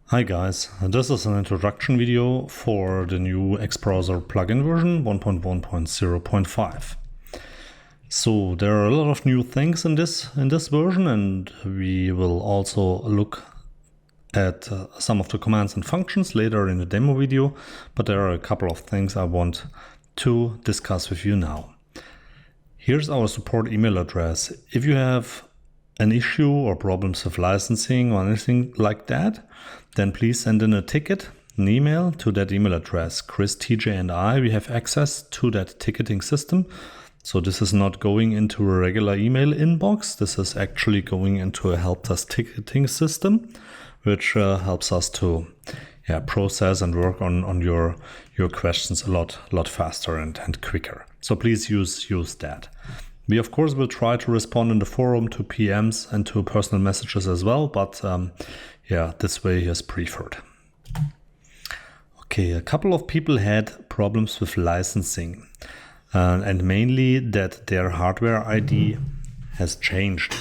Hi guys, this is an introduction video for the new ExBrowser plugin version 1.1.0.5. So there are a lot of new things in this version, and we will also look at some of the commands and functions later in the demo video, but there are a couple of things I want to discuss with you now. Here's our support email address. If you have an issue or problems with licensing or anything like that, then please send in a ticket, an email to that email address. Chris, TJ, and I, we have access to that ticketing system. So this is not going into a regular email inbox. This is actually going into a help desk ticketing system, which helps us to process and work on your questions a lot faster and quicker. So please use that. We, of course, will try to respond in the forum to PMs and to personal messages as well, but this way is preferred. Okay, a couple of people had problems with licensing, and mainly that their hardware ID has changed.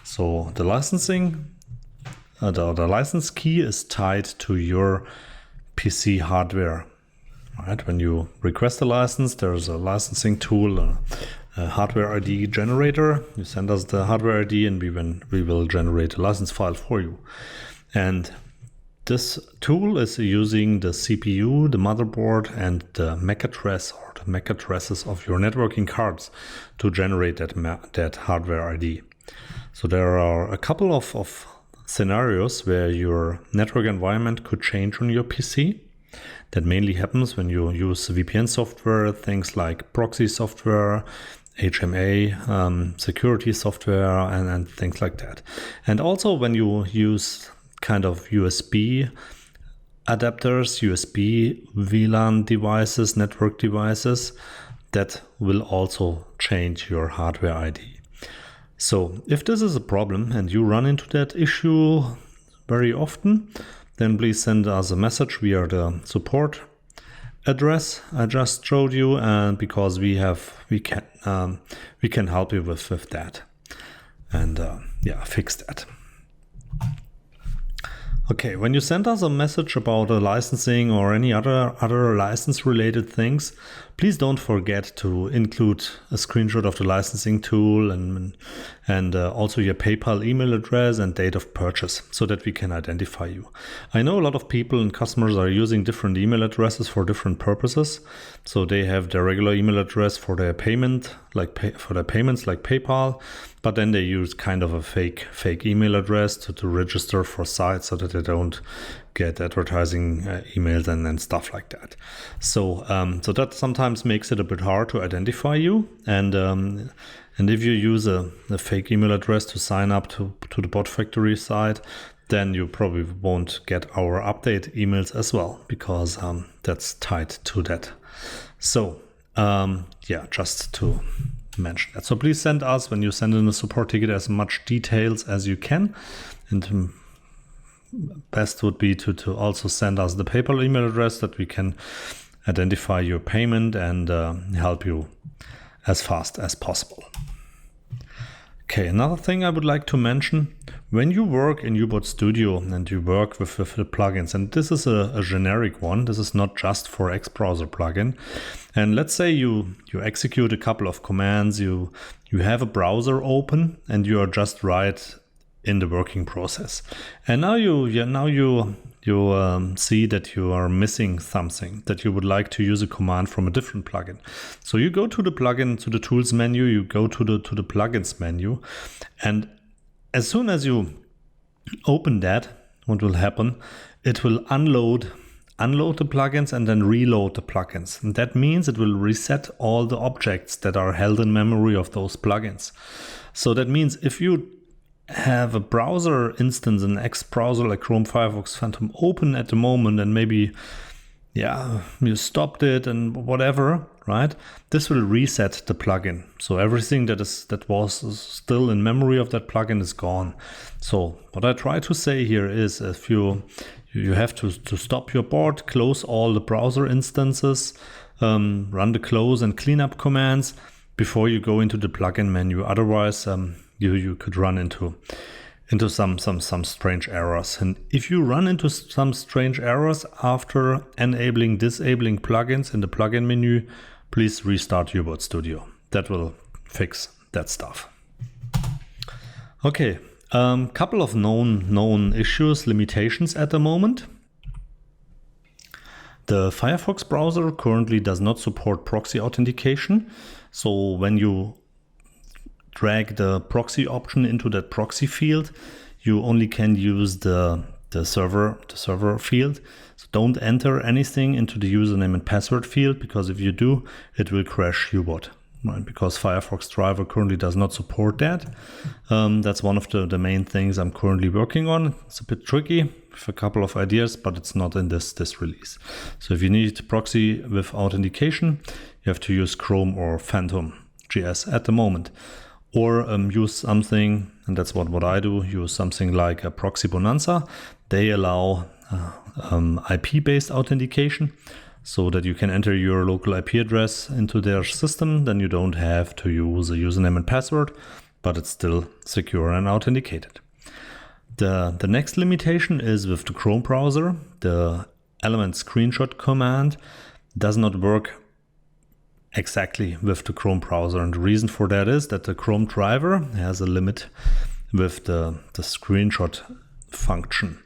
So the licensing, the license key is tied to your PC hardware. Right? When you request a license, there's a licensing tool, a hardware ID generator. You send us the hardware ID and we will generate a license file for you. And this tool is using the CPU, the motherboard, and the MAC address or the MAC addresses of your networking cards to generate that hardware ID. So there are a couple of scenarios where your network environment could change on your PC. That mainly happens when you use VPN software, things like proxy software, HMA, security software, and things like that. And also when you use kind of USB adapters, USB VLAN devices, network devices, that will also change your hardware ID. So if this is a problem and you run into that issue very often, then please send us a message via the support address I just showed you, and because we can help you with that and fix that. Okay, when you send us a message about a licensing or any other license related things, please don't forget to include a screenshot of the licensing tool and also your PayPal email address and date of purchase so that we can identify you. I know a lot of people and customers are using different email addresses for different purposes. So they have their regular email address for their payment, for their payments like PayPal, but then they use kind of a fake email address to register for sites so that they don't get advertising emails and stuff like that. So that sometimes makes it a bit hard to identify you. And if you use a fake email address to sign up to the Bot Factory site, then you probably won't get our update emails as well, because that's tied to that. So just to mention that. So please send us, when you send in a support ticket, as much details as you can. And best would be to also send us the PayPal email address that we can identify your payment and help you as fast as possible. Okay, another thing I would like to mention, when you work in Ubot Studio and you work with the plugins, and this is a generic one, this is not just for ExBrowser plugin, and let's say you execute a couple of commands, you have a browser open and you are just right in the working process, and now you see that you are missing something, that you would like to use a command from a different plugin. So you go to the plugin, to the tools menu, you go to the plugins menu, and as soon as you open that, what will happen? It will unload the plugins and then reload the plugins. And that means it will reset all the objects that are held in memory of those plugins. So that means if you have a browser instance, an ExBrowser like Chrome, Firefox, Phantom open at the moment, and maybe you stopped it and whatever, right? This will reset the plugin. So everything that was still in memory of that plugin is gone. So what I try to say here is, if you have to stop your board, close all the browser instances, run the close and cleanup commands before you go into the plugin menu. Otherwise, you could run into some strange errors. And if you run into some strange errors after disabling plugins in the plugin menu, please restart Ubot Studio. That will fix that stuff. Okay, couple of known issues, limitations at the moment. The Firefox browser currently does not support proxy authentication. So when you drag the proxy option into that proxy field, you only can use the server field. So don't enter anything into the username and password field, because if you do, it will crash Ubot. Right, because Firefox driver currently does not support that. That's one of the main things I'm currently working on. It's a bit tricky with a couple of ideas, but it's not in this release. So if you need proxy with authentication, you have to use Chrome or Phantom JS at the moment. Or use something, and that's what I do, use something like a Proxy Bonanza. They allow IP-based authentication, so that you can enter your local IP address into their system. Then you don't have to use a username and password, but it's still secure and authenticated. The next limitation is with the Chrome browser. The element screenshot command does not work exactly with the Chrome browser. And the reason for that is that the Chrome driver has a limit with the screenshot function.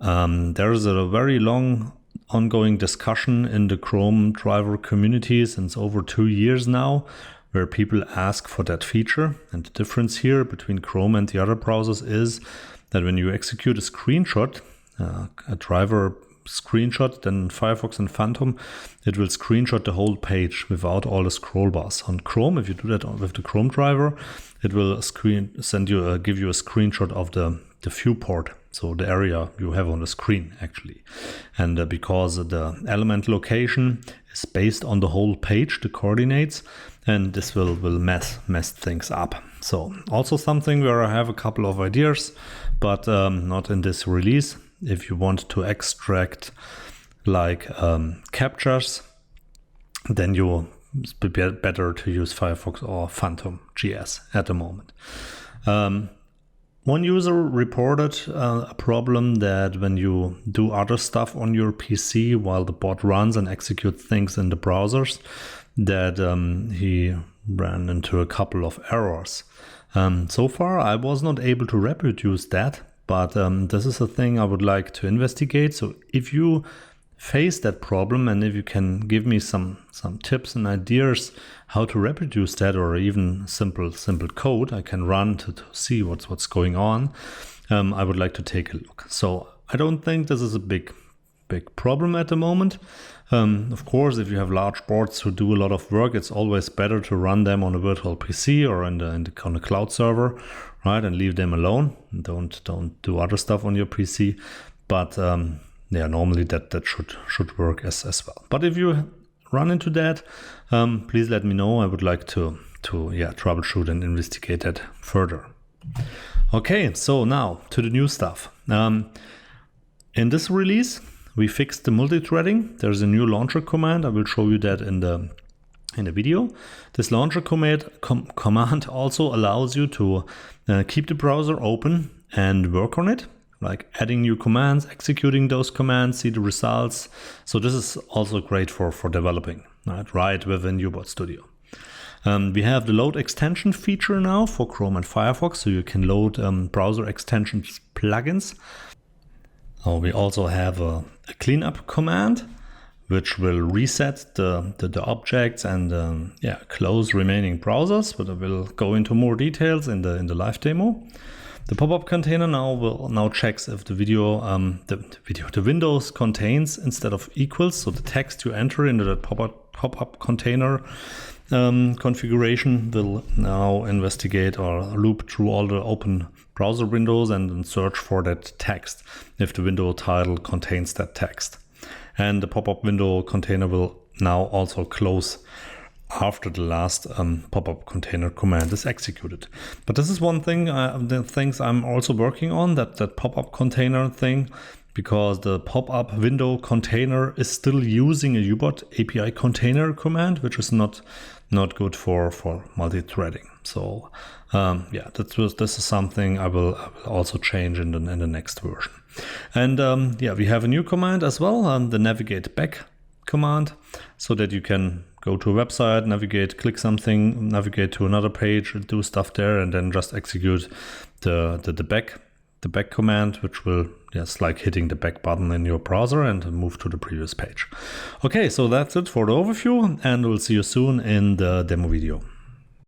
There is a very long ongoing discussion in the Chrome driver community since over 2 years now, where people ask for that feature. And the difference here between Chrome and the other browsers is that when you execute a screenshot, a driver screenshot, then Firefox and Phantom, it will screenshot the whole page without all the scroll bars. On Chrome, if you do that with the Chrome driver, it will give you a screenshot of the viewport, so the area you have on the screen actually. And because the element location is based on the whole page, the coordinates, and this will mess things up. So also something where I have a couple of ideas, but not in this release. If you want to extract like captures, then it's better to use Firefox or Phantom JS at the moment. One user reported a problem that when you do other stuff on your PC while the bot runs and executes things in the browsers, that he ran into a couple of errors. So far, I was not able to reproduce that, but this is a thing I would like to investigate. So if you face that problem, and if you can give me some tips and ideas how to reproduce that, or even simple code I can run to see what's going on, I would like to take a look. So I don't think this is a big problem at the moment. Of course, if you have large boards who do a lot of work, it's always better to run them on a virtual PC or on a cloud server, right, and leave them alone. Don't do other stuff on your PC. But normally that should work as well. But if you run into that, please let me know. I would like to troubleshoot and investigate that further. Okay, so now to the new stuff. In this release, we fixed the multi-threading. There's a new launcher command. I will show you that in the video. This launcher command also allows you to keep the browser open and work on it, like adding new commands, executing those commands, see the results. So this is also great for developing, right within Ubot Studio. We have the load extension feature now for Chrome and Firefox, so you can load browser extensions plugins. We also have a cleanup command, which will reset the objects and close remaining browsers, but I will go into more details in the live demo. The pop-up container now checks if the Windows contains instead of equals, so the text you enter into that pop-up container configuration will now investigate or loop through all the open browser windows and search for that text if the window title contains that text. And the pop-up window container will now also close after the last pop-up container command is executed. But this is one thing, the things I'm also working on, that pop-up container thing. because the pop-up window container is still using a Ubot API container command, which is not good for multi-threading. So yeah, this is something I will also change in the next version. And yeah, we have a new command as well, the navigate back command, so that you can go to a website, navigate, click something, navigate to another page, and do stuff there, and then just execute the back command, which will, yes, like hitting the back button in your browser and move to the previous page. Okay, so that's it for the overview, and we'll see you soon in the demo video.